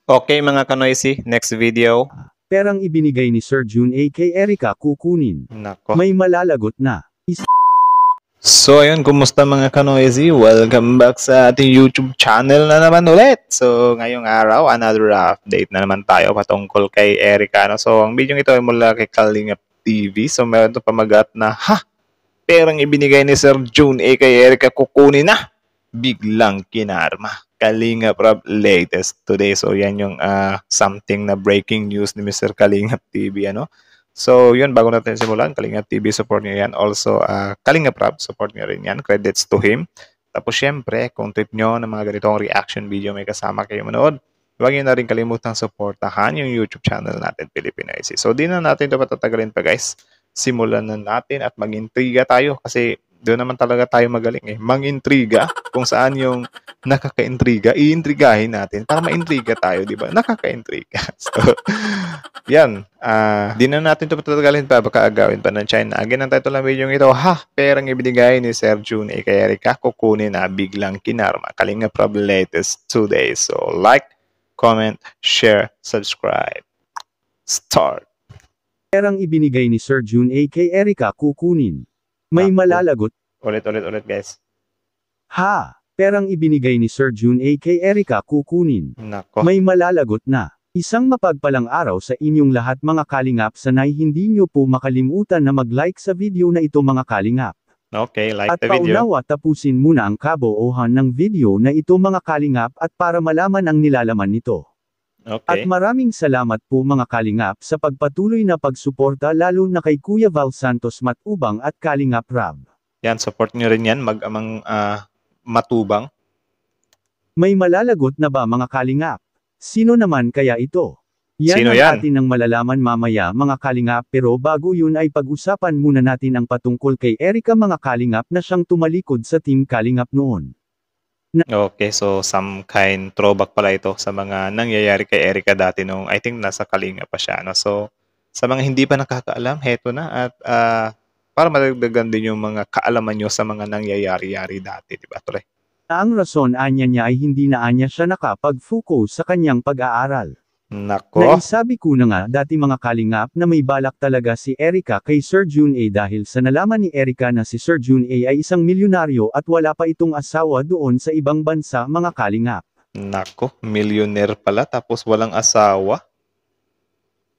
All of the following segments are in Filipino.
Okay mga kanoisy, next video. Perang ibinigay ni Sir Jun A kay Erica kukunin. Nako. May malalagot na. So ayun, kumusta mga kanoisy? Welcome back sa ating YouTube channel na naman ulit. So ngayong araw, another update na naman tayo patungkol kay Erica. No? So ang video ito ay mula kay Kalingap TV. So meron ito pamagat na, perang ibinigay ni Sir Jun A kay Erica kukunin na. Biglang kinarma. Kalingap Rap latest today. So yan yung something na breaking news ni Mr. Kalingap TV. Ano? So yun, bago natin simulan, Kalingap TV support niyo yan. Also, Kalingap Rap support niyo rin yan. Credits to him. Tapos syempre, kung trip nyo ng mga ganitong reaction video may kasama kayo manood, huwag nyo na rin kalimutang supportahan yung YouTube channel natin, Filipino IC. So di na natin ito patatagalin pa guys. Simulan na natin at mag-intriga tayo kasi doon naman talaga tayo magaling eh. Mang-intriga kung saan yung nakaka-intriga, iintrigahin natin para ma-intriga tayo, di ba? Nakaka-intriga. So, yan. Di na natin ito patatagalin pa, baka agawin pa ng China. Again, ang title ng video ito, perang ibinigay ni Sir Jun A kay Erica, kukunin na biglang kinarma. Kalingap Rap latest today. So, like, comment, share, subscribe. Start. Perang ibinigay ni Sir Jun A kay Erica kukunin. May malalagot. Ulit guys. Perang ibinigay ni Sir Jun A kay Erica kukunin. Nako. May malalagot na. Isang mapagpalang araw sa inyong lahat mga kalingap, sanay hindi nyo po makalimutan na mag-like sa video na ito mga kalingap. Okay, like at the video. paunawa tapusin muna ang kabuuhan ng video na ito mga kalingap at para malaman ang nilalaman nito. Okay. At maraming salamat po mga kalingap sa pagpatuloy na pagsuporta lalo na kay Kuya Val Santos Matubang at Kalingap Rab. Yan, support nyo rin yan, mag-amang matubang. May malalagot na ba mga kalingap? Sino naman kaya ito? Sino Ang yan? atin ang malalaman mamaya mga kalingap, pero bago yun ay pag-usapan muna natin ang patungkol kay Erica mga kalingap na siyang tumalikod sa Team Kalingap noon. Okay, so some kind throwback pala ito sa mga nangyayari kay Erica dati nung I think nasa Kalinga pa siya. No? So sa mga hindi pa nakakaalam, heto na at para madagdagan din yung mga kaalaman nyo sa mga nangyayari-yari dati, di ba? Tuloy. Ang rason anya niya ay hindi na anya siya nakapag-focus sa kanyang pag-aaral. Nako. Naisabi ko na nga dati mga kalingap na may balak talaga si Erica kay Sir Jun A dahil sa nalaman ni Erica na si Sir Jun A ay isang milyonaryo at wala pa itong asawa doon sa ibang bansa mga kalingap. Nako, millionaire pala tapos walang asawa.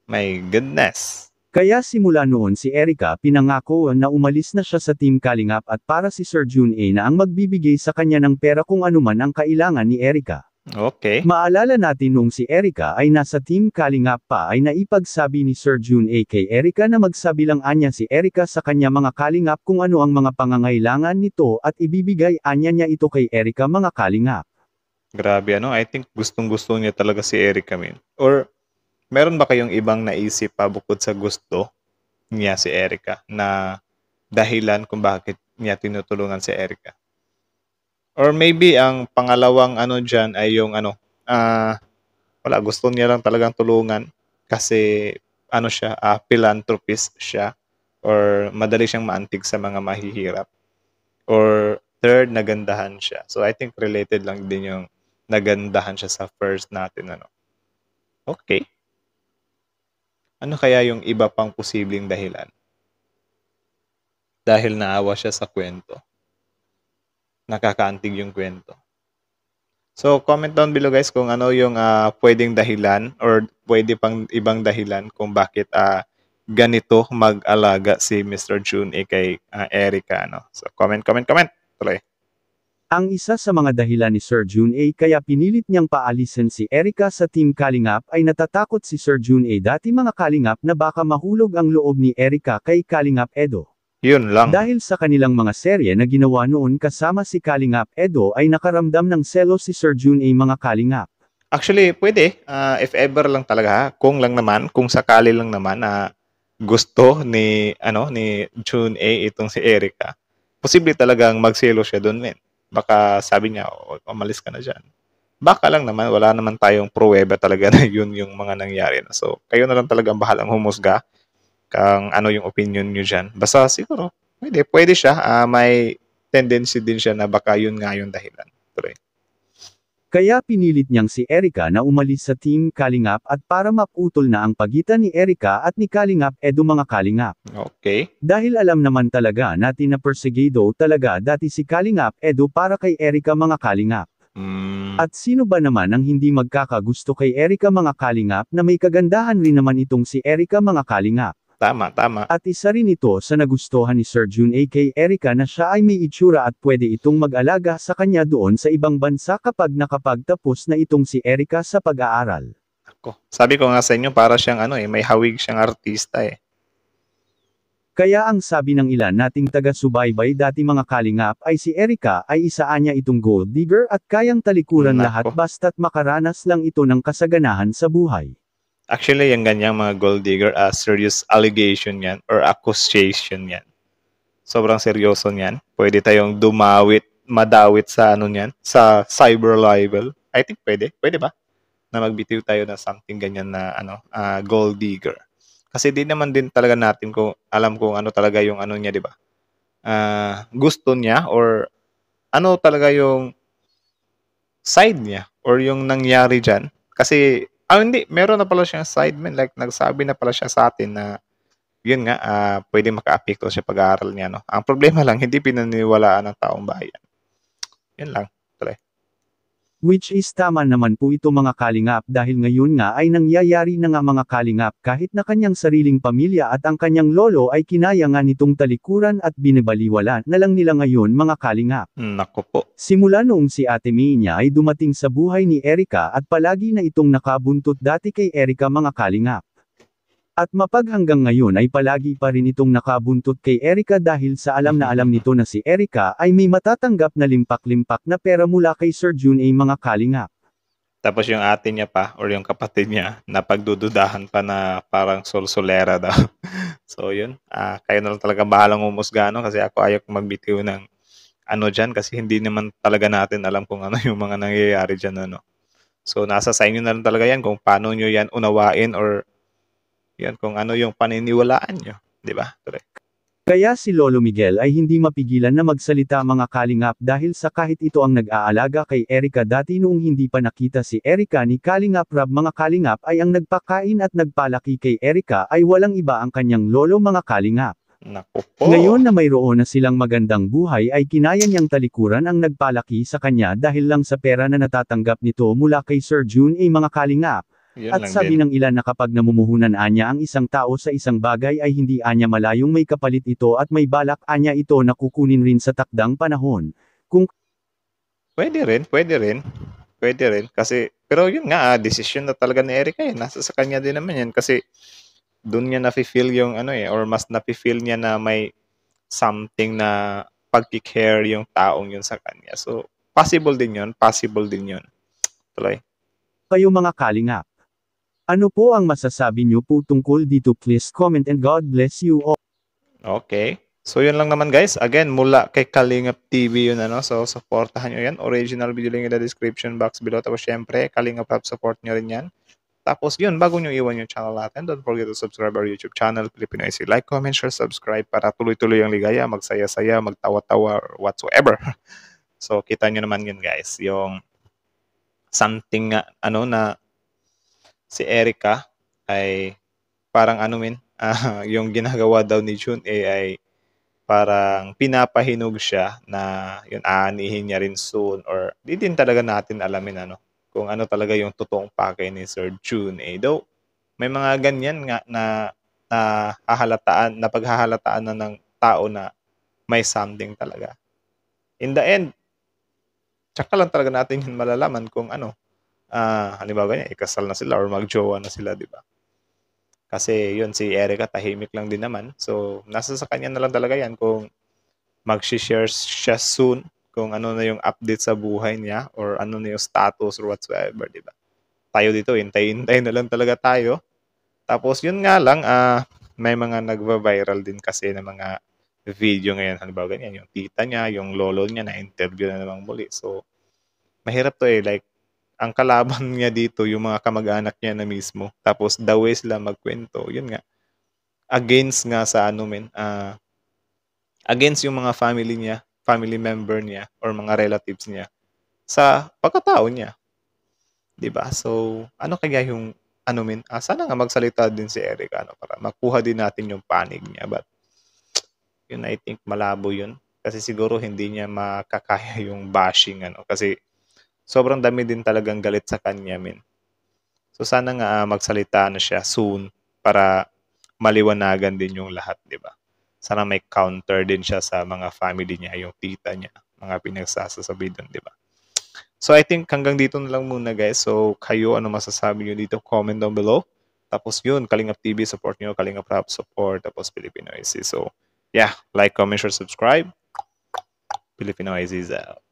My goodness. Kaya simula noon si Erica pinangako na umalis na siya sa Team Kalingap at para si Sir Jun A na ang magbibigay sa kanya ng pera kung anuman ang kailangan ni Erica. Okay. Maalala natin nung si Erica ay nasa Team Kalingap pa ay naipagsabi ni Sir Jun A kay Erica na magsabi lang anya si Erica sa kanya mga kalingap kung ano ang mga pangangailangan nito at ibibigay anya niya ito kay Erica mga kalingap. Grabe ano, I think gustong-gusto niya talaga si Erica min. Or meron ba kayong ibang naisip pa bukod sa gusto niya si Erica na dahilan kung bakit niya tinutulungan si Erica? Or maybe ang pangalawang ano dyan ay yung wala, gusto niya lang talagang tulungan kasi ano siya, philanthropist siya or madali siyang maantig sa mga mahihirap. Or third, nagandahan siya. So I think related lang din yung nagandahan siya sa first natin ano. Okay. Ano kaya yung iba pang posibleng dahilan? Dahil naawa siya sa kwento. Nakakaantig yung kwento. So, comment down below guys kung ano yung pwedeng dahilan or pwede pang ibang dahilan kung bakit ganito mag-alaga si Mr. Jun kay Erica. No? So, comment. Tuloy. Ang isa sa mga dahilan ni Sir Jun A kaya pinilit niyang paalisin si Erica sa Team Kalingap ay natatakot si Sir Jun A dati mga kalingap na baka mahulog ang loob ni Erica kay Kalingap Edo. Yun lang. Dahil sa kanilang mga serye na ginawa noon kasama si Kalingap Edo ay nakaramdam ng selos si Sir Jun A mga kalingap. Actually, pwede. If ever lang talaga, kung sakali lang naman na gusto ni Jun A itong si Erica, posible talagang magselos siya doon, men. Baka sabi niya, umalis ka na dyan. Baka lang naman, wala naman tayong pruweba talaga na yun yung mga nangyari. So, kayo na lang talagang bahalang humusga kung ano yung opinion nyo dyan. Basta siguro, pwede siya. May tendency din siya na baka yun nga yung dahilan. Tuloy. Kaya pinilit niyang si Erika na umalis sa Team Kalingap at para maputol na ang pagitan ni Erika at ni Kalingap Edu mga Kalingap. Okay. Dahil alam naman talaga natin na perseguido talaga dati si Kalingap Edu para kay Erika mga Kalingap. At sino ba naman ang hindi magkakagusto kay Erika mga Kalingap na may kagandahan rin naman itong si Erika mga Kalingap. Tama, tama. At isa rin ito sa nagustuhan ni Sir Jun aka Erika na siya ay may itsura at pwede itong mag-alaga sa kanya doon sa ibang bansa kapag nakapagtapos na itong si Erika sa pag-aaral. Ako. Sabi ko nga sa inyo, para siyang may hawig siyang artista eh. Kaya ang sabi ng ilan nating taga-subaybay dati mga Kalingap ay si Erika ay isaan niya itong gold digger at kayang talikuran lahat Nako. basta't makaranas lang ito ng kasaganahan sa buhay. Actually, yung ganyang mga gold digger, serious allegation yan or accusation yan. Sobrang seryoso niyan. Pwede tayong madawit sa niyan, sa cyber libel. I think pwede. Pwede ba? Na magbitiw tayo na something ganyan na gold digger. Kasi di naman din talaga natin alam kung ano talaga yung niya, di ba? Gusto niya or ano talaga yung side niya or yung nangyari dyan. Kasi hindi, meron na pala siyang side man. Like, nagsabi na pala siya sa atin na, yun nga, pwede maka-apekto siya pag-aaral niya, no? Ang problema lang, hindi pinaniwalaan ng taong bayan. Yun lang, tuloy. Which is tama naman po ito mga Kalingap dahil ngayon nga ay nangyayari na nga mga Kalingap kahit na kanyang sariling pamilya at ang kanyang lolo ay kinaya nga nitong talikuran at binibaliwala na lang nila ngayon mga Kalingap. Naku po. Simula noong si Ate May niya ay dumating sa buhay ni Erika at palagi na itong nakabuntot dati kay Erika mga Kalingap. At hanggang ngayon ay palagi pa rin itong nakabuntot kay Erika dahil sa alam na alam nito na si Erika ay may matatanggap na limpak-limpak na pera mula kay Sir Jun ay mga Kalingap. Tapos yung ate niya pa or yung kapatid niya na pagdududahan pa na parang solsolera daw. So yun, kayo na lang talaga bahalang umusga kasi ako ayaw magbitiw ng dyan kasi hindi naman talaga natin alam kung ano yung mga nangyayari dyan. So nasa sa inyo na lang talaga yan kung paano nyo yan unawain or yan kung ano yung paniniwalaan nyo. Di ba? Kaya si Lolo Miguel ay hindi mapigilan na magsalita mga Kalingap dahil sa kahit ito ang nag-aalaga kay Erika dati noong hindi pa nakita si Erika ni Kalingap Rab mga Kalingap ay ang nagpakain at nagpalaki kay Erika ay walang iba ang kanyang lolo mga Kalingap. Naku po. Ngayon na mayroon na silang magandang buhay ay kinaya niyang talikuran ang nagpalaki sa kanya dahil lang sa pera na natatanggap nito mula kay Sir Jun ay mga Kalingap. Yun At lang sabi din. ng ilan na kapag namumuhunan anya ang isang tao sa isang bagay ay hindi anya malayong may kapalit ito at may balak anya ito na kukunin rin sa takdang panahon. Pwede rin, pwede rin. Pwede rin. Kasi, pero yun nga, decision na talaga ni Erika nasa sa kanya din naman yan. Kasi, doon niya nafe-feel yung or mas nafe-feel niya na may something na pagki-care yung taong yun sa kanya. So, possible din yun. Possible din yun. Tuloy. Kayo mga Kalingap. Ano po ang masasabi niyo po tungkol dito? Please comment and God bless you all. Okay. So, yun lang naman guys. Again, mula kay Kalingap TV yun So, supportahan nyo yan. Original video link in the description box below. Tapos, syempre, Kalingap Rap support nyo rin yan. Tapos, yun, bago nyo iwan yung channel natin, don't forget to subscribe our YouTube channel, Filipino IC. Like, comment, share, subscribe para tuloy-tuloy ang ligaya, magsaya-saya, magtawa-tawa, or whatsoever. So, kita nyo naman yun guys. Yung something na si Erika ay parang yung ginagawa daw ni Jun ay parang pinapahinog siya na yun aanihin niya rin soon or di din talaga natin alamin kung ano talaga yung totoong pakay ni Sir Jun Though may mga ganyan nga na paghahalataan na ng tao na may something talaga. In the end, tsaka lang talaga natin yun malalaman kung halimbawa ganyan, ikasal na sila or magjowa na sila, di ba? Kasi yun, si Erika tahimik lang din naman. So, nasa sa kanya na lang talaga yan kung mag-share siya soon kung ano na yung update sa buhay niya or ano na yung status or whatsoever, di ba? Tayo dito, hintay-hintay na lang talaga tayo. Tapos, yun nga lang, may mga nagva-viral din kasi na mga video ngayon. Halimbawa ganyan, yung tita niya, yung lolo niya na-interview na namang muli. So, mahirap to like, ang kalaban niya dito, yung mga kamag-anak niya na mismo. Tapos, the way sila magkwento, yun nga, against nga sa against yung mga family niya, family member niya, or mga relatives niya, sa pagkatao niya. 'di ba? So, ano kaya yung sana nga magsalita din si Erica para makuha din natin yung panig niya, but yun, I think malabo yun. Kasi siguro hindi niya makakaya yung bashing kasi sobrang dami din talagang galit sa kanya, min. So sana nga magsalita na siya soon para maliwanagan din yung lahat, 'di ba? Sana may counter din siya sa mga family niya, yung tita niya, mga pinagsasasabi doon, 'di ba? So I think hanggang dito na lang muna, guys. So kayo, ano masasabi niyo dito? Comment down below. Tapos yun, Kalingap TV, support niyo. Kalingap Rap, support. Tapos Filipino IC. So yeah, like, comment, share, subscribe. Filipino IC is out.